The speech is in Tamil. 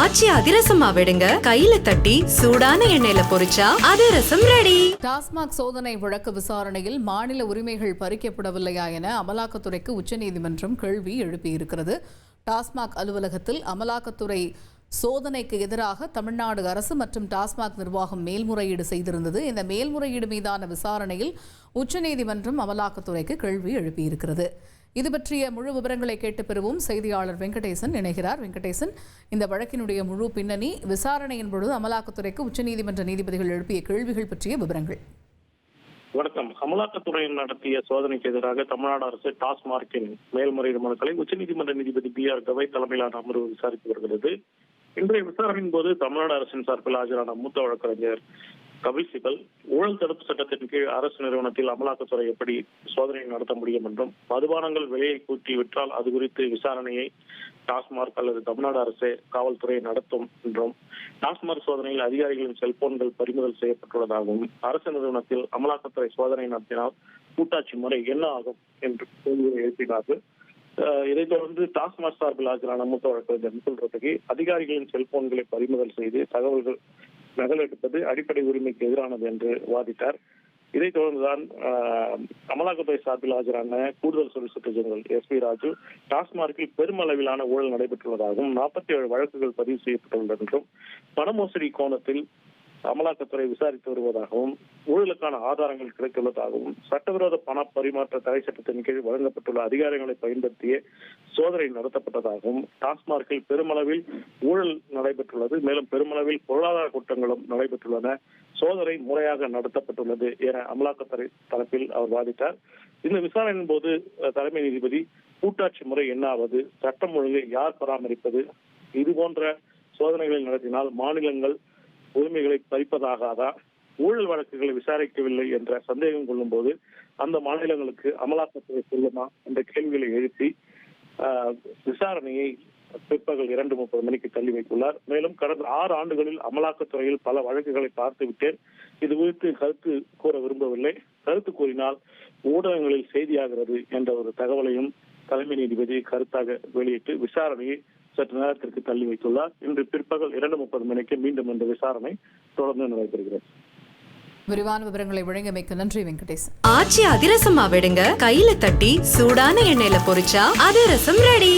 ஆச்சி அதிரசமா விடுங்க, கையில தட்டி சூடான எண்ணெயில பொரிச்சா அதிரசம் ரெடி. டாஸ்மாக் சோதனை வழக்கு விசாரணையில் மாநில உரிமைகள் பறிக்கப்படவில்லையா என அமலாக்கத்துறைக்கு உச்சநீதிமன்றம் கேள்வி எழுப்பியிருக்கிறது. டாஸ்மாக் அலுவலகத்தில் அமலாக்கத்துறை சோதனைக்கு எதிராக தமிழ்நாடு அரசு மற்றும் டாஸ்மாக் நிர்வாகம் மேல்முறையீடு செய்திருந்தது. இந்த மேல்முறையீடு மீதான விசாரணையில் உச்சநீதிமன்றம் அமலாக்கத்துறைக்கு கேள்வி எழுப்பியிருக்கிறது. இது பற்றிய முழு விவரங்களை கேட்டு பெறுவோம். செய்தியாளர் வெங்கடேசன் இணைகிறார். வெங்கடேசன், இந்த வழக்கினுடைய முழு பின்னணி, விசாரணையின் பொழுது அமலாக்கத்துறைக்கு உச்சநீதிமன்ற நீதிபதிகள் எழுப்பிய கேள்விகள் பற்றிய விவரங்கள். வணக்கம். அமலாக்கத்துறையின் நடத்திய சோதனைக்கு எதிராக தமிழ்நாடு அரசு டாஸ்மார்க்கின் மேல்முறையீடு மனுக்களை உச்சநீதிமன்ற நீதிபதி BR கவை தலைமையிலான அமர்வு விசாரித்து வருகிறது. இன்றைய விசாரணையின் போது தமிழ்நாடு அரசின் சார்பில் ஆஜரான மூத்த வழக்கறிஞர் கபில் சிபல் ஊழல் தடுப்பு சட்டத்தின் கீழ் அரசு நிறுவனத்தில் அமலாக்கத்துறை எப்படி சோதனை நடத்த முடியும் என்றும், மதுபானங்கள் விலையை கூட்டி விற்றால் அது குறித்து விசாரணையை டாஸ்மார்க் அல்லது தமிழ்நாடு அரசு காவல்துறை நடத்தும் என்றும், டாஸ்மார்க் சோதனையில் அதிகாரிகளின் செல்போன்கள் பறிமுதல் செய்யப்பட்டுள்ளதாகவும், அரசு நிறுவனத்தில் அமலாக்கத்துறை சோதனை நடத்தினால் கூட்டாட்சி முறை என்ன ஆகும் என்று கேள்வியை எழுப்பினார்கள். இதைத் தொடர்ந்து டாஸ்மாக் சார்பில் ஆஜரான மூத்த வழக்கறிஞர் முகுல் ரோத்தகி அதிகாரிகளின் செல்போன்களை பறிமுதல் செய்து தகவல்கள் நகல் எடுப்பது அடிப்படை உரிமைக்கு எதிரானது என்று வாதிட்டார். இதைத் தொடர்ந்துதான் அமலாக்கத்துறை சார்பில் ஆஜரான கூடுதல் சொலிசிட்டர் ஜெனரல் SP ராஜு டாஸ்மார்க்கில் பெருமளவிலான ஊழல் நடைபெற்றுள்ளதாகவும் 47 வழக்குகள் பதிவு செய்யப்பட்டுள்ளது என்றும், பண மோசடி கோணத்தில் அமலாக்கத்துறை விசாரித்து வருவதாகவும், ஊழலுக்கான ஆதாரங்கள் கிடைத்துள்ளதாகவும், சட்டவிரோத பண பரிமாற்ற தடை சட்டத்தின் கீழ் வழங்கப்பட்டுள்ள அதிகாரங்களை பயன்படுத்திய சோதனை நடத்தப்பட்டதாகவும், டாஸ்மார்க்கில் பெருமளவில் ஊழல் நடைபெற்றுள்ளது, மேலும் பெருமளவில் பொருளாதார குற்றங்களும் நடைபெற்றுள்ளன, சோதனை முறையாக நடத்தப்பட்டுள்ளது என அமலாக்கத்துறை தரப்பில் அவர் வாதிட்டார். இந்த விசாரணையின் போது தலைமை நீதிபதி கூட்டாட்சி முறை என்னாவது, சட்டம் ஒழுங்கை யார் பராமரிப்பது, இது போன்ற சோதனைகளை நடத்தினால் மாநிலங்கள் உரிமைகளை பறிப்பதாகாதா, ஊழல் வழக்குகளை விசாரிக்கவில்லை என்ற சந்தேகம் கொள்ளும் போது அந்த மாநிலங்களுக்கு அமலாக்கத்துறை செல்லுமா என்ற கேள்விகளை எழுப்பி விசாரணையை பிற்பகல் 2:30 மணிக்கு தள்ளி வைத்துள்ளார். மேலும் கடந்த 6 ஆண்டுகளில் அமலாக்கத்துறையில் பல வழக்குகளை பார்த்துவிட்டேன், இது குறித்து கருத்து கூற விரும்பவில்லை, கருத்து கூறினால் ஊடகங்களில் செய்தியாகிறது என்ற ஒரு தகவலையும் தலைமை நீதிபதி கருத்தாக வெளியிட்டு விசாரணையை சற்று நேரத்திற்கு தள்ளி வைத்துள்ளார். இன்று பிற்பகல் 2:30 மணிக்கு மீண்டும் இந்த விசாரணை தொடர்ந்து நடைபெறுகிறது. விரிவான விவரங்களை வழங்கியமைக்கு நன்றி வெங்கடேசன். ஆச்சி அதிரசமா விடுங்க, கையில தட்டி சூடான எண்ணெயில பொரிச்சா அதிரசம் ரெடி.